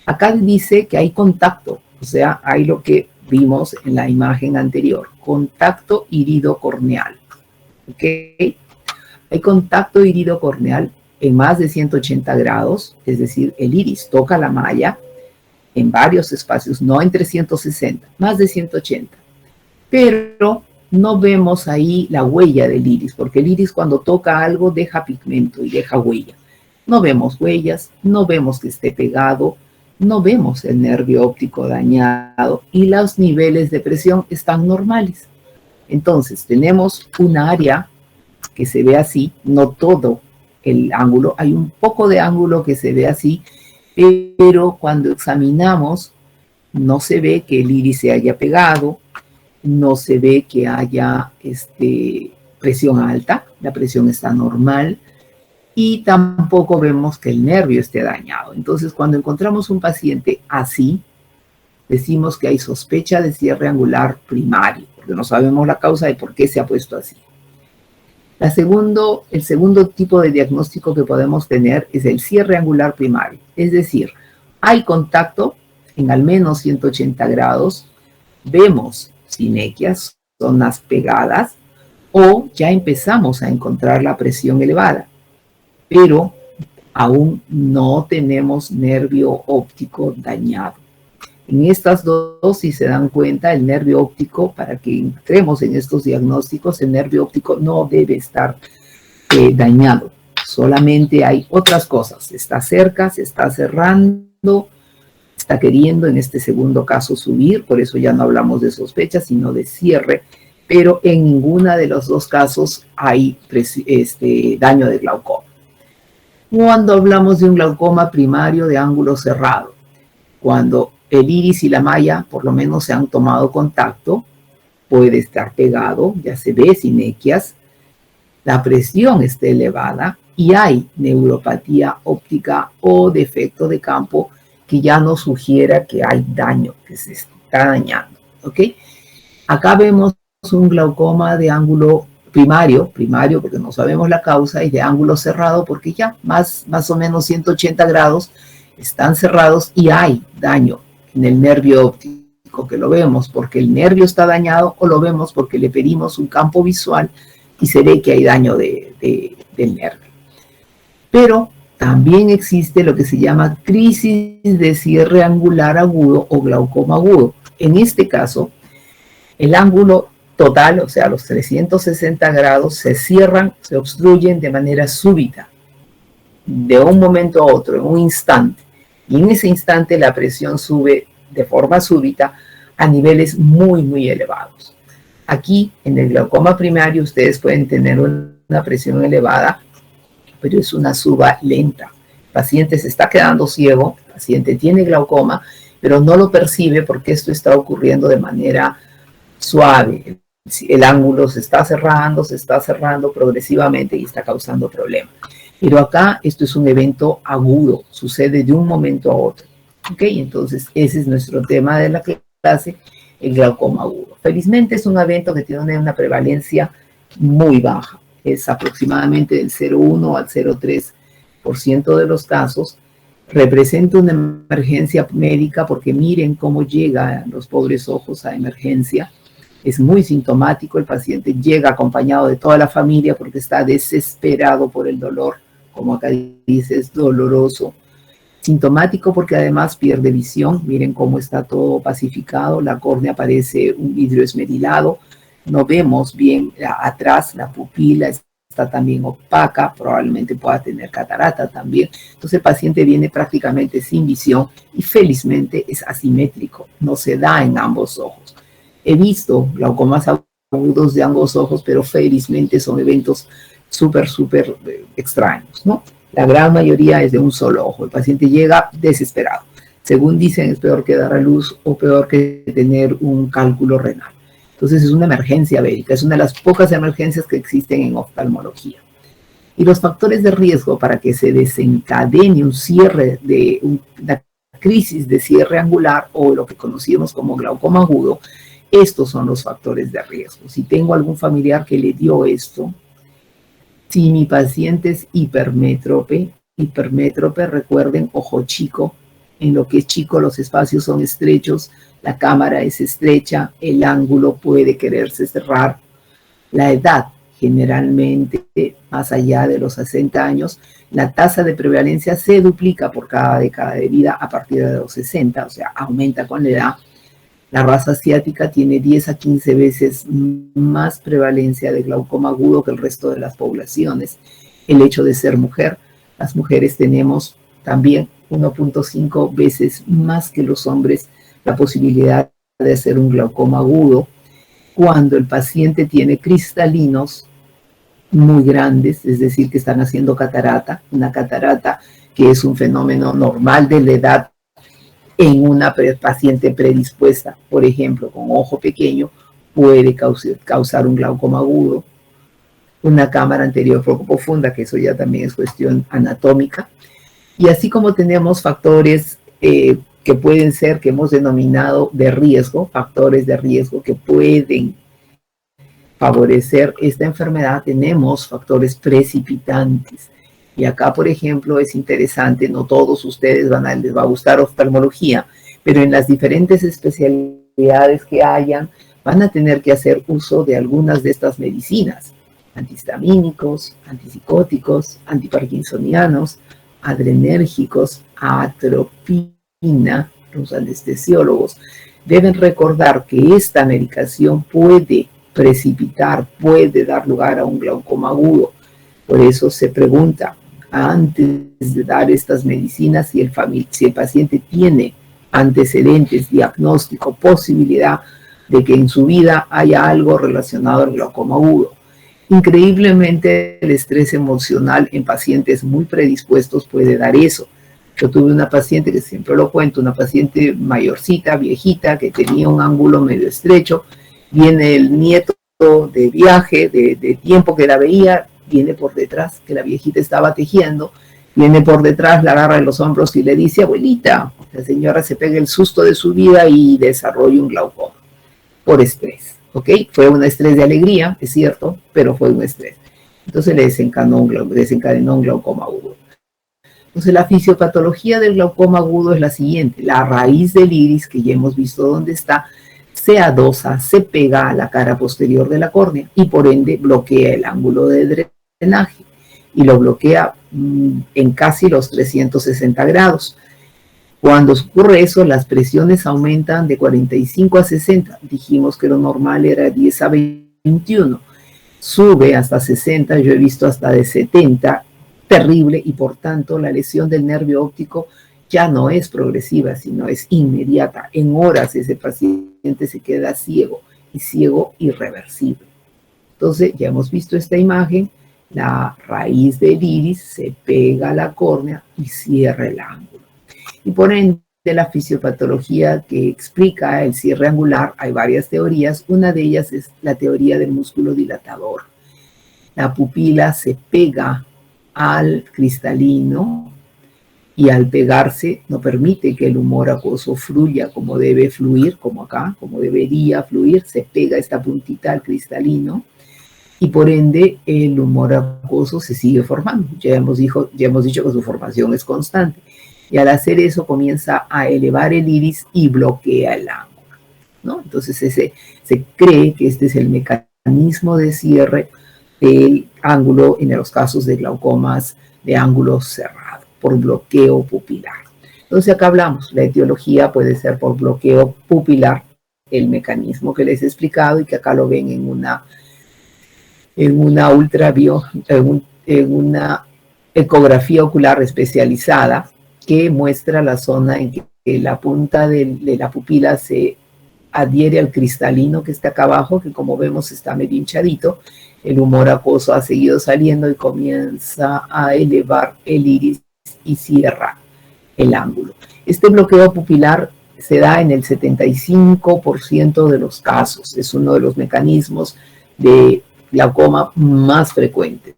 Acá dice que hay contacto, o sea, hay lo que vimos en la imagen anterior. Contacto iridocorneal. ¿Ok? Hay contacto iridocorneal en más de 180 grados, es decir, el iris toca la malla en varios espacios, no en 360, más de 180. Pero no vemos ahí la huella del iris, porque el iris cuando toca algo deja pigmento y deja huella. No vemos huellas, no vemos que esté pegado, no vemos el nervio óptico dañado y los niveles de presión están normales. Entonces, tenemos un área que se ve así, no todo el ángulo, hay un poco de ángulo que se ve así, pero cuando examinamos no se ve que el iris se haya pegado, no se ve que haya presión alta, la presión está normal, y tampoco vemos que el nervio esté dañado. Entonces, cuando encontramos un paciente así, decimos que hay sospecha de cierre angular primario, porque no sabemos la causa de por qué se ha puesto así. El segundo tipo de diagnóstico que podemos tener es el cierre angular primario. Es decir, hay contacto en al menos 180 grados, vemos sinequias, zonas pegadas, o ya empezamos a encontrar la presión elevada, pero aún no tenemos nervio óptico dañado. En estas dos, si se dan cuenta, el nervio óptico, para que entremos en estos diagnósticos, el nervio óptico no debe estar dañado. Solamente hay otras cosas. Está cerca, se está cerrando, está queriendo en este segundo caso subir, por eso ya no hablamos de sospecha, sino de cierre, pero en ninguna de los dos casos hay daño de glaucoma. Cuando hablamos de un glaucoma primario de ángulo cerrado, cuando el iris y la malla por lo menos se han tomado contacto, puede estar pegado, ya se ve sinequias, la presión está elevada y hay neuropatía óptica o defecto de campo que ya nos sugiera que hay daño, que se está dañando, ¿ok? Acá vemos un glaucoma de ángulo primario porque no sabemos la causa, y de ángulo cerrado porque ya más o menos 180 grados están cerrados y hay daño en el nervio óptico, que lo vemos porque el nervio está dañado, o lo vemos porque le pedimos un campo visual y se ve que hay daño del nervio. Pero también existe lo que se llama crisis de cierre angular agudo o glaucoma agudo. En este caso, el ángulo total, o sea, los 360 grados, se cierran, se obstruyen de manera súbita, de un momento a otro, en un instante. Y en ese instante la presión sube de forma súbita a niveles muy, muy elevados. Aquí, en el glaucoma primario, ustedes pueden tener una presión elevada, pero es una suba lenta. El paciente se está quedando ciego, el paciente tiene glaucoma, pero no lo percibe porque esto está ocurriendo de manera suave. El ángulo se está cerrando progresivamente y está causando problemas. Pero acá esto es un evento agudo, sucede de un momento a otro. ¿Ok? Entonces ese es nuestro tema de la clase, el glaucoma agudo. Felizmente es un evento que tiene una prevalencia muy baja, es aproximadamente del 0,1 al 0,3% de los casos. Representa una emergencia médica porque miren cómo llegan los pobres ojos a emergencia. Es muy sintomático, el paciente llega acompañado de toda la familia porque está desesperado por el dolor, como acá dice, es doloroso. Sintomático porque además pierde visión, miren cómo está todo pacificado, la córnea parece un vidrio esmerilado, no vemos bien atrás, la pupila está también opaca, probablemente pueda tener catarata también. Entonces el paciente viene prácticamente sin visión y felizmente es asimétrico, no se da en ambos ojos. He visto glaucomas agudos de ambos ojos, pero felizmente son eventos súper extraños, ¿no? La gran mayoría es de un solo ojo. El paciente llega desesperado. Según dicen, es peor que dar a luz o peor que tener un cálculo renal. Entonces es una emergencia médica, es una de las pocas emergencias que existen en oftalmología. Y los factores de riesgo para que se desencadene un cierre de una crisis de cierre angular o lo que conocíamos como glaucoma agudo, estos son los factores de riesgo. Si tengo algún familiar que le dio esto, si mi paciente es hipermétrope, recuerden, ojo chico, en lo que es chico los espacios son estrechos, la cámara es estrecha, el ángulo puede quererse cerrar, la edad generalmente más allá de los 60 años, la tasa de prevalencia se duplica por cada década de vida a partir de los 60, o sea, aumenta con la edad. La raza asiática tiene 10 a 15 veces más prevalencia de glaucoma agudo que el resto de las poblaciones. El hecho de ser mujer, las mujeres tenemos también 1.5 veces más que los hombres la posibilidad de hacer un glaucoma agudo cuando el paciente tiene cristalinos muy grandes, es decir, que están haciendo catarata, una catarata que es un fenómeno normal de la edad en una paciente predispuesta, por ejemplo, con ojo pequeño, puede causar un glaucoma agudo, una cámara anterior poco profunda, que eso ya también es cuestión anatómica, y así como tenemos factores que pueden ser, que hemos denominado de riesgo, factores de riesgo que pueden favorecer esta enfermedad, tenemos factores precipitantes. Y acá, por ejemplo, es interesante, no todos ustedes les va a gustar oftalmología, pero en las diferentes especialidades que hayan, van a tener que hacer uso de algunas de estas medicinas, antihistamínicos, antipsicóticos, antiparkinsonianos, adrenérgicos, atropina. Los anestesiólogos deben recordar que esta medicación puede precipitar, puede dar lugar a un glaucoma agudo. Por eso se pregunta, antes de dar estas medicinas, si el paciente tiene antecedentes, diagnóstico, posibilidad de que en su vida haya algo relacionado al glaucoma agudo. Increíblemente, el estrés emocional en pacientes muy predispuestos puede dar eso. Yo tuve una paciente, que siempre lo cuento, una paciente mayorcita, viejita, que tenía un ángulo medio estrecho. Viene el nieto de viaje, de tiempo que la veía, viene por detrás, que la viejita estaba tejiendo, viene por detrás, la agarra en los hombros y le dice, abuelita, la señora se pega el susto de su vida y desarrolla un glaucoma por estrés, ¿ok? Fue un estrés de alegría, es cierto, pero fue un estrés. Entonces le desencadenó un glaucoma agudo. Entonces la fisiopatología del glaucoma agudo es la siguiente, la raíz del iris, que ya hemos visto dónde está, se adosa, se pega a la cara posterior de la córnea y por ende bloquea el ángulo de drenaje y lo bloquea en casi los 360 grados. Cuando ocurre eso, las presiones aumentan de 45 a 60. Dijimos que lo normal era 10 a 21. Sube hasta 60, yo he visto hasta de 70, terrible, y por tanto la lesión del nervio óptico ya no es progresiva, sino es inmediata. En horas ese paciente se queda ciego, y ciego irreversible. Entonces ya hemos visto esta imagen, la raíz del iris se pega a la córnea y cierra el ángulo. Y por ende la fisiopatología que explica el cierre angular, hay varias teorías, una de ellas es la teoría del músculo dilatador. La pupila se pega al cristalino y al pegarse no permite que el humor acuoso fluya como debe fluir, como acá, como debería fluir, se pega esta puntita al cristalino y por ende el humor acuoso se sigue formando. Ya hemos dicho que su formación es constante y al hacer eso comienza a elevar el iris y bloquea el ángulo, ¿no? Entonces se cree que este es el mecanismo de cierre del ángulo en los casos de glaucomas de ángulo cerrado, por bloqueo pupilar. Entonces acá hablamos, la etiología puede ser por bloqueo pupilar, el mecanismo que les he explicado y que acá lo ven en una ecografía ocular especializada que muestra la zona en que la punta de la pupila se adhiere al cristalino que está acá abajo, que como vemos está medio hinchadito. El humor acuoso ha seguido saliendo y comienza a elevar el iris y cierra el ángulo. Este bloqueo pupilar se da en el 75% de los casos. Es uno de los mecanismos de glaucoma más frecuentes.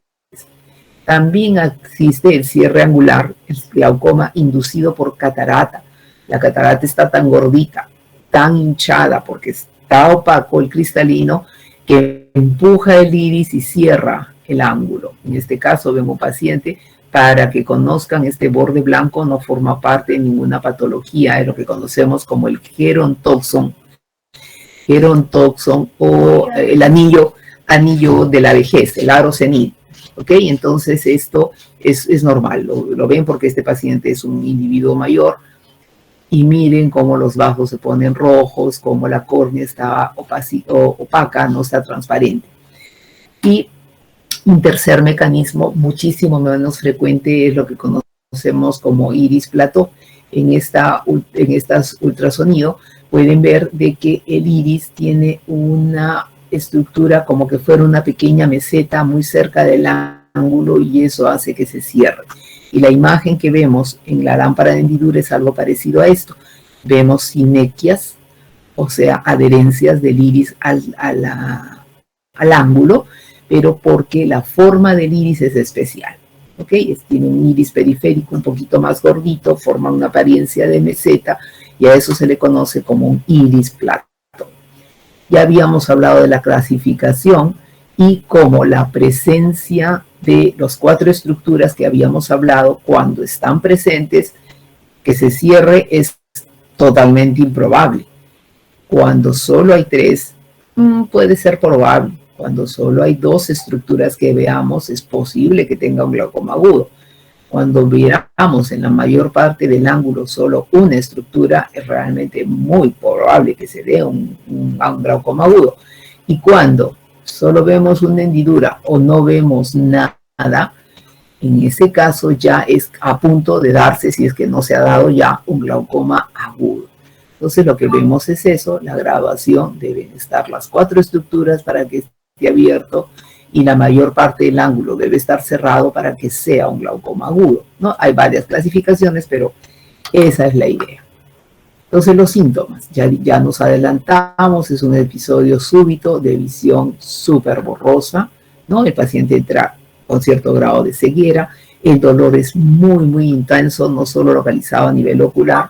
También existe el cierre angular, el glaucoma inducido por catarata. La catarata está tan gordita, tan hinchada, porque está opaco el cristalino, que empuja el iris y cierra el ángulo. En este caso vemos paciente, para que conozcan, este borde blanco no forma parte de ninguna patología, es lo que conocemos como el gerontoxon o el anillo de la vejez, el aro senil. ¿Ok? Entonces esto es normal, lo ven porque este paciente es un individuo mayor, y miren cómo los bajos se ponen rojos, cómo la córnea está opaca, no está transparente. Y un tercer mecanismo muchísimo menos frecuente es lo que conocemos como iris plató. En estas ultrasonido pueden ver de que el iris tiene una estructura como que fuera una pequeña meseta muy cerca del ángulo, y eso hace que se cierre. Y la imagen que vemos en la lámpara de hendidura es algo parecido a esto. Vemos sinequias, o sea, adherencias del iris al ángulo, pero porque la forma del iris es especial. ¿Ok? Tiene un iris periférico un poquito más gordito, forma una apariencia de meseta, y a eso se le conoce como un iris plato. Ya habíamos hablado de la clasificación y como la presencia de las 4 estructuras que habíamos hablado, cuando están presentes, que se cierre es totalmente improbable. Cuando solo hay 3, puede ser probable. Cuando solo hay 2 estructuras que veamos, es posible que tenga un glaucoma agudo. Cuando veamos en la mayor parte del ángulo solo una estructura, es realmente muy probable que se dé un glaucoma agudo. Y cuando solo vemos una hendidura o no vemos nada, en ese caso ya es a punto de darse, si es que no se ha dado ya, un glaucoma agudo. Entonces lo que vemos es eso, la graduación, deben estar las 4 estructuras para que esté abierto, y la mayor parte del ángulo debe estar cerrado para que sea un glaucoma agudo, ¿no? Hay varias clasificaciones, pero esa es la idea. Entonces los síntomas, ya nos adelantamos, es un episodio súbito de visión súper borrosa, ¿no? El paciente entra con cierto grado de ceguera, el dolor es muy, muy intenso, no solo localizado a nivel ocular,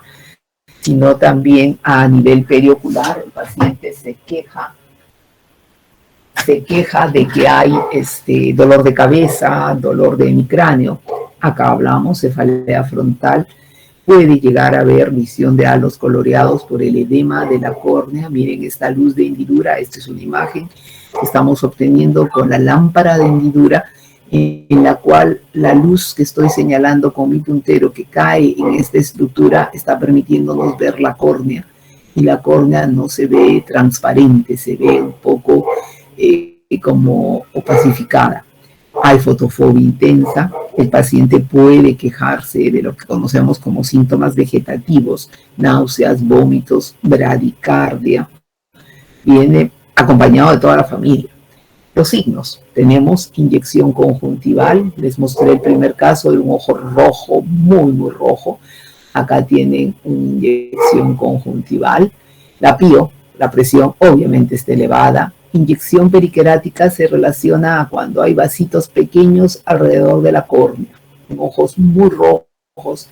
sino también a nivel periocular. El paciente se queja de que hay dolor de cabeza, dolor de hemicráneo. Acá hablamos cefalea frontal. Puede llegar a haber visión de halos coloreados por el edema de la córnea. Miren esta luz de hendidura. Esta es una imagen que estamos obteniendo con la lámpara de hendidura, en la cual la luz que estoy señalando con mi puntero que cae en esta estructura está permitiéndonos ver la córnea. Y la córnea no se ve transparente, se ve un poco como opacificada. Hay fotofobia intensa, el paciente puede quejarse de lo que conocemos como síntomas vegetativos, náuseas, vómitos, bradicardia. Viene acompañado de toda la familia. Los signos, tenemos inyección conjuntival, les mostré el primer caso de un ojo rojo, muy, muy rojo. Acá tienen una inyección conjuntival. La PIO, la presión obviamente está elevada. Inyección periquerática se relaciona a cuando hay vasitos pequeños alrededor de la córnea. En ojos muy rojos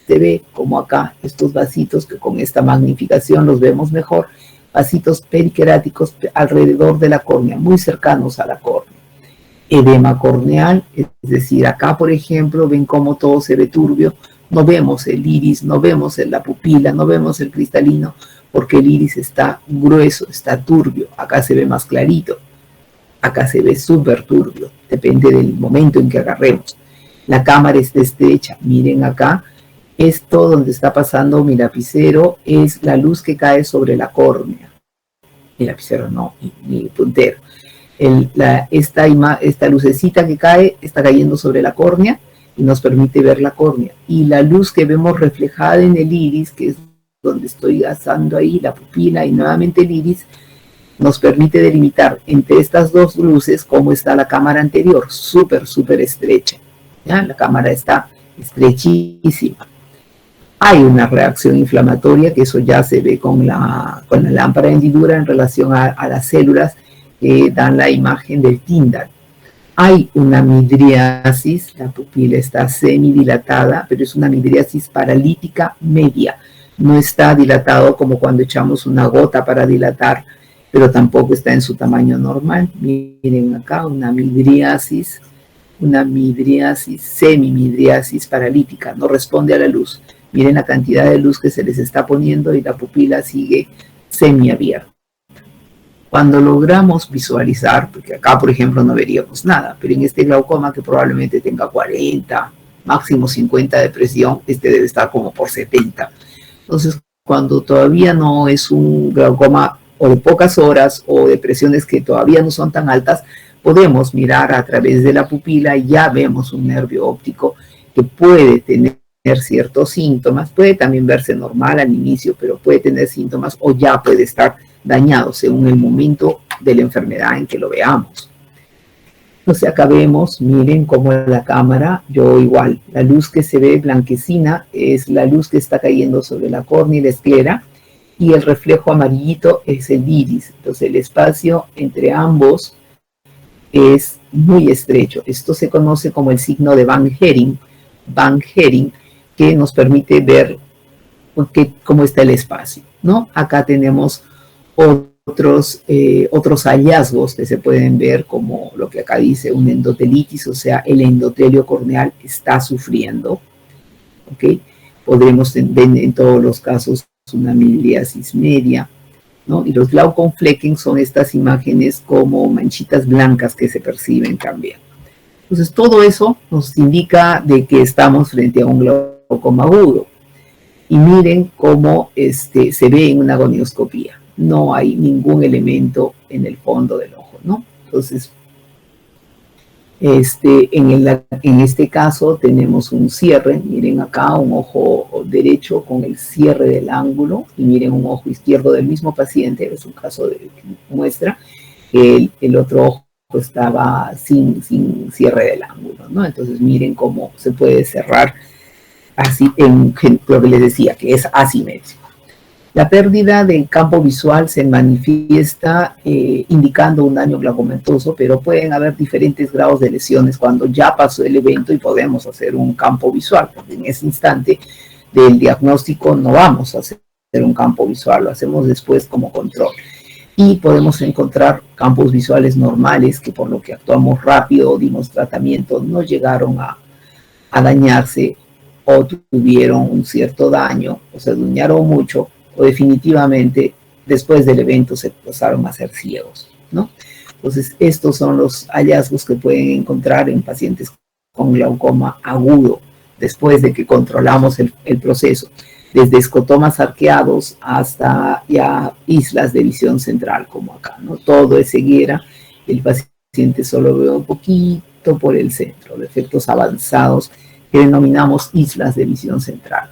se ve como acá estos vasitos, que con esta magnificación los vemos mejor, vasitos periqueráticos alrededor de la córnea, muy cercanos a la córnea. Edema corneal, es decir, acá por ejemplo ven cómo todo se ve turbio, no vemos el iris, no vemos la pupila, no vemos el cristalino, porque el iris está grueso, está turbio. Acá se ve más clarito, acá se ve súper turbio, depende del momento en que agarremos. La cámara está estrecha, miren acá, esto donde está pasando mi lapicero es la luz que cae sobre la córnea. Mi lapicero no, mi puntero. Esta lucecita que cae está cayendo sobre la córnea y nos permite ver la córnea. Y la luz que vemos reflejada en el iris, que es donde estoy gastando ahí la pupila y nuevamente el iris, nos permite delimitar entre estas dos luces cómo está la cámara anterior, súper estrecha. ¿Ya? La cámara está estrechísima. Hay una reacción inflamatoria, que eso ya se ve con la lámpara de hendidura en relación a las células que dan la imagen del Tyndall. Hay una midriasis, la pupila está semidilatada, pero es una midriasis paralítica media. No está dilatado como cuando echamos una gota para dilatar, pero tampoco está en su tamaño normal. Miren acá, una midriasis, semimidriasis paralítica, no responde a la luz. Miren la cantidad de luz que se les está poniendo y la pupila sigue semiabierta. Cuando logramos visualizar, porque acá por ejemplo no veríamos nada, pero en este glaucoma que probablemente tenga 40, máximo 50 de presión, este debe estar como por 70. Entonces, cuando todavía no es un glaucoma o de pocas horas o de presiones que todavía no son tan altas, podemos mirar a través de la pupila y ya vemos un nervio óptico que puede tener ciertos síntomas, puede también verse normal al inicio, pero puede tener síntomas o ya puede estar dañado según el momento de la enfermedad en que lo veamos. Entonces acá vemos, miren cómo la cámara, yo igual, la luz que se ve blanquecina es la luz que está cayendo sobre la córnea y la esclera, y el reflejo amarillito es el iris. Entonces el espacio entre ambos es muy estrecho. Esto se conoce como el signo de Van Hering, que nos permite ver cómo está el espacio, ¿no? Acá tenemos otros hallazgos que se pueden ver, como lo que acá dice, una endotelitis, o sea, el endotelio corneal está sufriendo, ¿ok? Podremos ver en todos los casos una midriasis media, ¿no? Y los Glaucomflecken son estas imágenes como manchitas blancas que se perciben también. Entonces, todo eso nos indica de que estamos frente a un glaucoma agudo. Y miren cómo se ve en una gonioscopía. No hay ningún elemento en el fondo del ojo, ¿no? Entonces, en este caso tenemos un cierre. Miren acá un ojo derecho con el cierre del ángulo. Y miren un ojo izquierdo del mismo paciente. Es un caso que muestra que el otro ojo estaba sin cierre del ángulo, ¿no? Entonces miren cómo se puede cerrar así en lo que les decía, que es asimétrico. La pérdida del campo visual se manifiesta indicando un daño glaucomentoso, pero pueden haber diferentes grados de lesiones cuando ya pasó el evento y podemos hacer un campo visual, porque en ese instante del diagnóstico no vamos a hacer un campo visual, lo hacemos después como control. Y podemos encontrar campos visuales normales que por lo que actuamos rápido, dimos tratamiento, no llegaron a dañarse o tuvieron un cierto daño o se dañaron mucho, o definitivamente después del evento se pasaron a ser ciegos, ¿no? Entonces, estos son los hallazgos que pueden encontrar en pacientes con glaucoma agudo después de que controlamos el proceso, desde escotomas arqueados hasta ya islas de visión central, como acá, ¿no? Todo es ceguera, el paciente solo ve un poquito por el centro, de efectos avanzados que denominamos islas de visión central.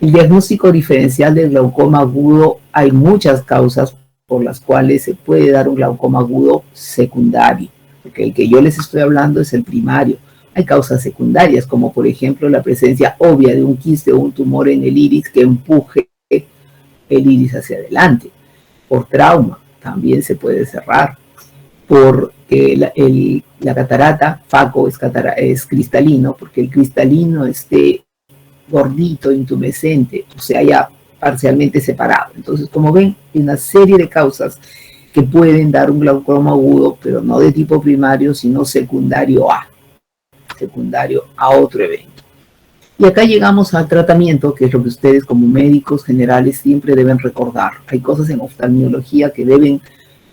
El diagnóstico diferencial del glaucoma agudo, hay muchas causas por las cuales se puede dar un glaucoma agudo secundario, porque el que yo les estoy hablando es el primario. Hay causas secundarias, como por ejemplo la presencia obvia de un quiste o un tumor en el iris que empuje el iris hacia adelante. Por trauma, también se puede cerrar. Porque la catarata, FACO es cristalino, porque el cristalino esté gordito, intumescente, o sea, ya parcialmente separado. Entonces, como ven, hay una serie de causas que pueden dar un glaucoma agudo, pero no de tipo primario, sino secundario a otro evento. Y acá llegamos al tratamiento, que es lo que ustedes como médicos generales siempre deben recordar. Hay cosas en oftalmiología que deben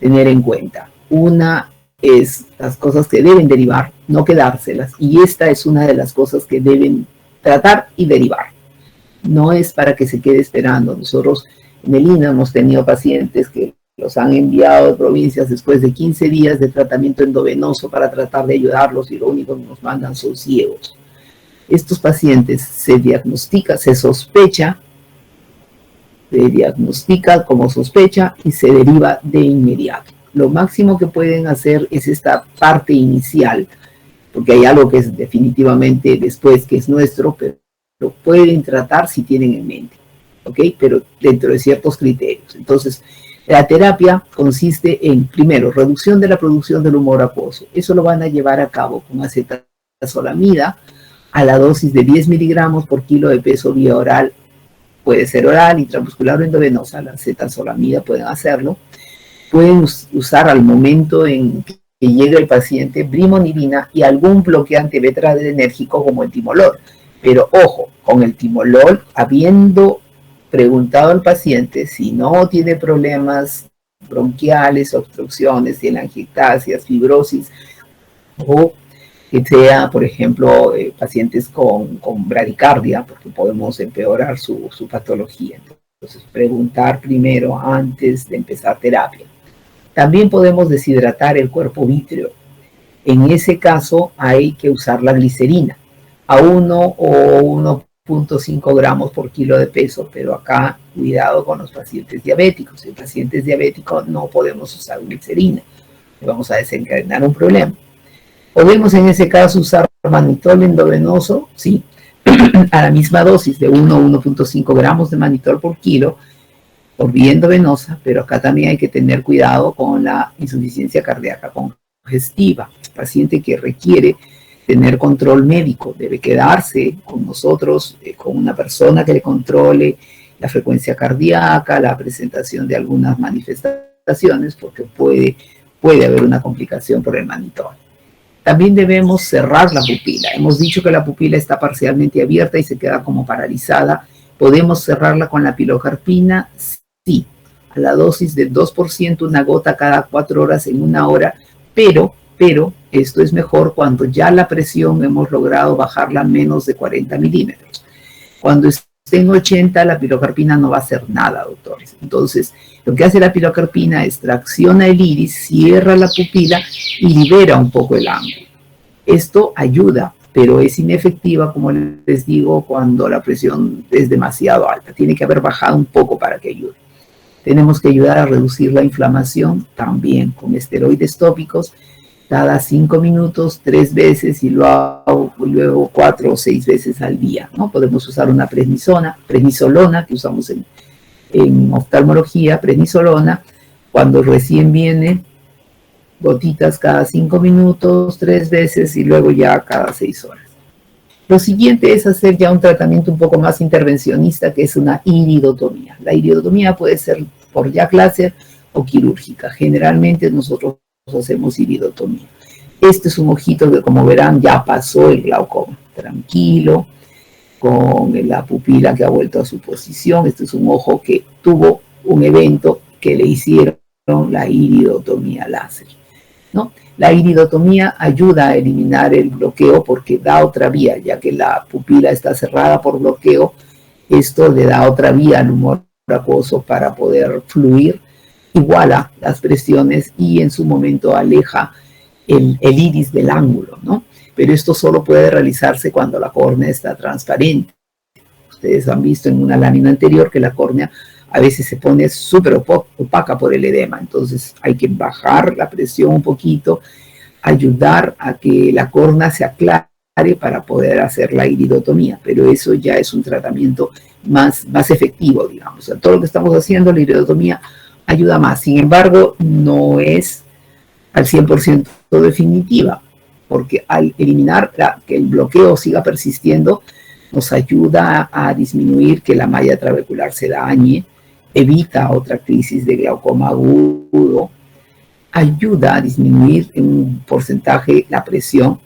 tener en cuenta. Una es las cosas que deben derivar, no quedárselas, y esta es una de las cosas que deben tratar y derivar. No es para que se quede esperando. Nosotros en el INA hemos tenido pacientes que los han enviado de provincias después de 15 días de tratamiento endovenoso para tratar de ayudarlos y lo único que nos mandan son ciegos. Estos pacientes se diagnostica, se sospecha Se diagnostica como sospecha y se deriva de inmediato. Lo máximo que pueden hacer es esta parte inicial, porque hay algo que es definitivamente después que es nuestro, pero lo pueden tratar si tienen en mente, ¿ok? Pero dentro de ciertos criterios. Entonces, la terapia consiste en, primero, reducción de la producción del humor acuoso. Eso lo van a llevar a cabo con acetazolamida a la dosis de 10 miligramos por kilo de peso vía oral. Puede ser oral, intramuscular o endovenosa. La acetazolamida pueden hacerlo. Pueden usar al momento en que llegue el paciente brimonidina y algún bloqueante beta-adrenérgico como el timolol. Pero ojo, con el timolol, habiendo preguntado al paciente si no tiene problemas bronquiales, obstrucciones, telangiectasias, fibrosis, o que sea, por ejemplo, pacientes con bradicardia, porque podemos empeorar su patología. Entonces, preguntar primero antes de empezar terapia. También podemos deshidratar el cuerpo vítreo. En ese caso hay que usar la glicerina a 1 o 1.5 gramos por kilo de peso, pero acá cuidado con los pacientes diabéticos. Si el paciente es diabético no podemos usar glicerina, vamos a desencadenar un problema. Podemos en ese caso usar manitol endovenoso, sí, a la misma dosis de 1 o 1.5 gramos de manitol por kilo, por vía endovenosa, pero acá también hay que tener cuidado con la insuficiencia cardíaca congestiva. El paciente que requiere tener control médico debe quedarse con nosotros, con una persona que le controle la frecuencia cardíaca, la presentación de algunas manifestaciones, porque puede haber una complicación por el manitol. También debemos cerrar la pupila. Hemos dicho que la pupila está parcialmente abierta y se queda como paralizada. ¿Podemos cerrarla con la pilocarpina? Sí, a la dosis de 2%, una gota cada 4 horas en 1 hora, pero esto es mejor cuando ya la presión hemos logrado bajarla a menos de 40 milímetros. Cuando esté en 80, la pilocarpina no va a hacer nada, doctores. Entonces, lo que hace la pilocarpina es tracciona el iris, cierra la pupila y libera un poco el ángulo. Esto ayuda, pero es inefectiva, como les digo, cuando la presión es demasiado alta. Tiene que haber bajado un poco para que ayude. Tenemos que ayudar a reducir la inflamación también con esteroides tópicos cada 5 minutos, 3 veces y luego 4 o 6 veces al día, ¿no? Podemos usar una prednisolona que usamos en oftalmología, prednisolona, cuando recién viene, gotitas cada 5 minutos, 3 veces y luego ya cada 6 horas. Lo siguiente es hacer ya un tratamiento un poco más intervencionista, que es una iridotomía. La iridotomía puede ser por Jack láser o quirúrgica. Generalmente nosotros hacemos iridotomía. Este es un ojito que, como verán, ya pasó el glaucoma. Tranquilo, con la pupila que ha vuelto a su posición. Este es un ojo que tuvo un evento que le hicieron la iridotomía láser, ¿no? La iridotomía ayuda a eliminar el bloqueo porque da otra vía, ya que la pupila está cerrada por bloqueo. Esto le da otra vía al humor acuoso para poder fluir, iguala las presiones y en su momento aleja el iris del ángulo, ¿no? Pero esto solo puede realizarse cuando la córnea está transparente. Ustedes han visto en una lámina anterior que la córnea a veces se pone súper opaca por el edema, entonces hay que bajar la presión un poquito, ayudar a que la córnea se aclare para poder hacer la iridotomía, pero eso ya es un tratamiento más efectivo, digamos. O sea, todo lo que estamos haciendo, la iridotomía ayuda más. Sin embargo, no es al 100% definitiva, porque al eliminar que el bloqueo siga persistiendo, nos ayuda a disminuir que la malla trabecular se dañe, evita otra crisis de glaucoma agudo, ayuda a disminuir en un porcentaje la presión.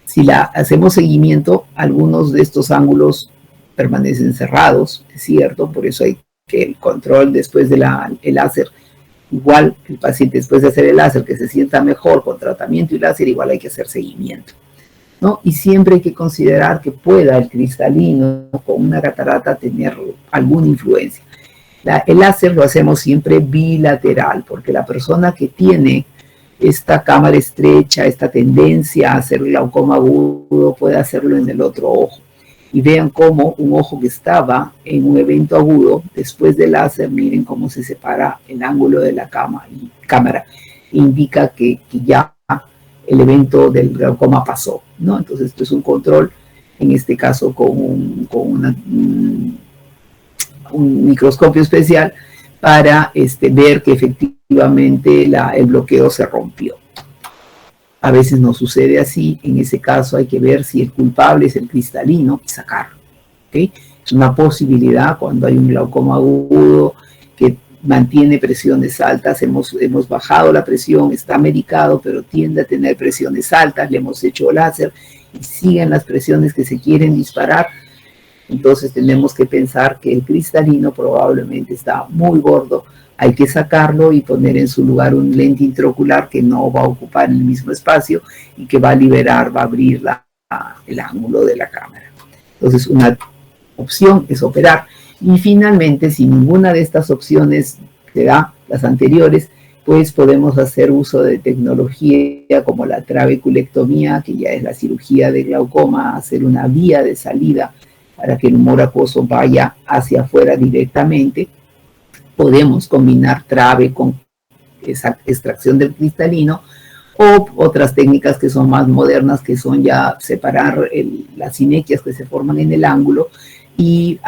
Si hacemos seguimiento, algunos de estos ángulos permanecen cerrados, es cierto, por eso hay que el control después del láser, igual el paciente después de hacer el láser que se sienta mejor con tratamiento y láser, igual hay que hacer seguimiento, ¿no? Y siempre hay que considerar que pueda el cristalino con una catarata tener alguna influencia. El láser lo hacemos siempre bilateral, porque la persona que tiene esta cámara estrecha, esta tendencia a hacer glaucoma agudo, puede hacerlo en el otro ojo. y vean cómo un ojo que estaba en un evento agudo, después del láser, miren cómo se separa el ángulo de la cámara, indica que ya el evento del glaucoma pasó, ¿no? Entonces esto es un control, en este caso con un microscopio especial para ver que efectivamente el bloqueo se rompió. A veces no sucede así, en ese caso hay que ver si el culpable es el cristalino y sacarlo, ¿okay? Es una posibilidad cuando hay un glaucoma agudo que mantiene presiones altas, hemos bajado la presión, está medicado, pero tiende a tener presiones altas, le hemos hecho láser y siguen las presiones que se quieren disparar. Entonces tenemos que pensar que el cristalino probablemente está muy gordo, hay que sacarlo y poner en su lugar un lente intraocular que no va a ocupar el mismo espacio y que va a liberar, va a abrir el ángulo de la cámara. Entonces una opción es operar. Y finalmente, si ninguna de estas opciones te da, las anteriores, pues podemos hacer uso de tecnología como la trabeculectomía, que ya es la cirugía de glaucoma, hacer una vía de salida para que el humor acuoso vaya hacia afuera directamente. Podemos combinar trabe con esa extracción del cristalino o otras técnicas que son más modernas, que son ya separar las sinequias que se forman en el ángulo y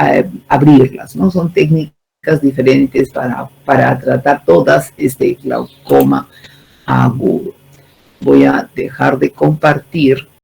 abrirlas, ¿no? Son técnicas diferentes para tratar todas este glaucoma agudo. Voy a dejar de compartir